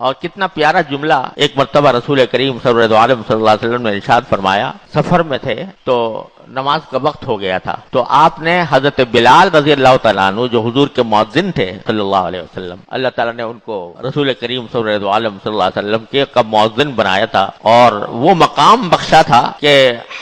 اور کتنا پیارا جملہ ایک مرتبہ رسول کریم صلی اللہ علیہ وسلم نے ارشاد فرمایا، سفر میں تھے تو نماز کا وقت ہو گیا تھا، تو آپ نے حضرت بلال رضی اللہ تعالیٰ عنہ جو حضور کے مؤذن تھے صلی اللہ علیہ وسلم، اللہ تعالیٰ نے ان کو رسول کریم صلی اللہ علیہ وسلم کے مؤذن بنایا تھا، اور وہ مقام بخشا تھا کہ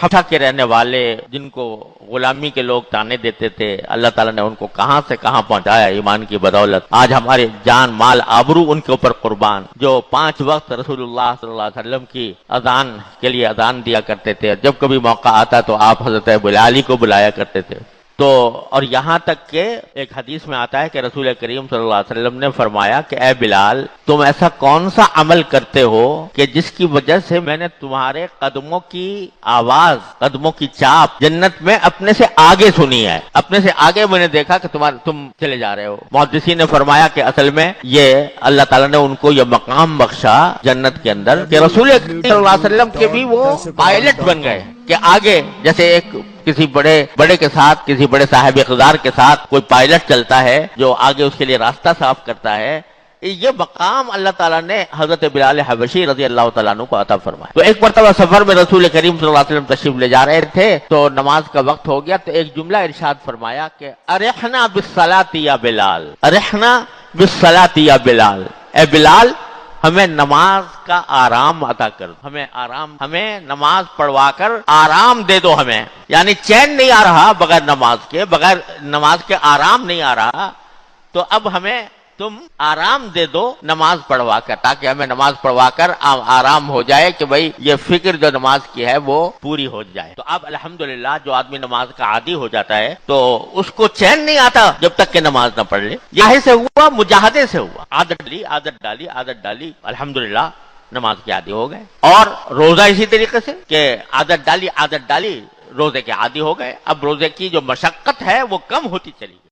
حبشہ کے رہنے والے جن کو غلامی کے لوگ تانے دیتے تھے، اللہ تعالیٰ نے ان کو کہاں سے کہاں پہنچایا ایمان کی بدولت۔ آج ہمارے جان مال آبرو ان کے اوپر قربان، جو 5 وقت رسول اللہ صلی اللہ علیہ وسلم کی اذان کے لیے اذان دیا کرتے تھے، جب کبھی موقع آتا تو آپ حضرت بلالی کو بلایا کرتے تھے۔ تو اور یہاں تک کہ ایک حدیث میں آتا ہے کہ رسول کریم صلی اللہ علیہ وسلم نے فرمایا کہ اے بلال، تم ایسا کون سا عمل کرتے ہو کہ جس کی وجہ سے میں نے تمہارے قدموں کی آواز، قدموں کی چاپ جنت میں اپنے سے آگے سنی ہے، اپنے سے آگے میں نے دیکھا کہ تم چلے جا رہے ہو۔ محدثین نے فرمایا کہ اصل میں یہ اللہ تعالیٰ نے ان کو یہ مقام بخشا جنت کے اندر کہ رسول کریم صلی اللہ علیہ وسلم کے بھی وہ پائلٹ بن گئے، کہ آگے جیسے ایک کسی بڑے کے ساتھ، کسی بڑے صاحب اقتدار کے ساتھ کوئی پائلٹ چلتا ہے جو آگے اس کے لیے راستہ صاف کرتا ہے، یہ مقام اللہ تعالیٰ نے حضرت بلال حبشی رضی اللہ تعالیٰ عنہ کو عطا فرمایا۔ تو ایک مرتبہ سفر میں رسول کریم صلی اللہ علیہ وسلم تشریف لے جا رہے تھے تو نماز کا وقت ہو گیا، تو ایک جملہ ارشاد فرمایا کہ ارحنا بالصلاۃ یا بلال، ارحنا بالصلاۃ یا بلال، اے بلال ہمیں نماز کا آرام عطا کر، ہمیں نماز پڑھوا کر آرام دے دو ہمیں، یعنی چین نہیں آ رہا بغیر نماز کے آرام نہیں آ رہا، تو اب ہمیں تم آرام دے دو نماز پڑھوا کر، تاکہ ہمیں نماز پڑھوا کر آرام ہو جائے کہ بھئی یہ فکر جو نماز کی ہے وہ پوری ہو جائے۔ تو اب الحمدللہ جو آدمی نماز کا عادی ہو جاتا ہے تو اس کو چین نہیں آتا جب تک کہ نماز نہ پڑھ لے۔ یہی سے ہوا، مجاہدے سے ہوا، عادت ڈالی الحمدللہ نماز کے عادی ہو گئے۔ اور روزہ اسی طریقے سے کہ عادت ڈالی روزے کے عادی ہو گئے، اب روزے کی جو مشقت ہے وہ کم ہوتی چلی گئی۔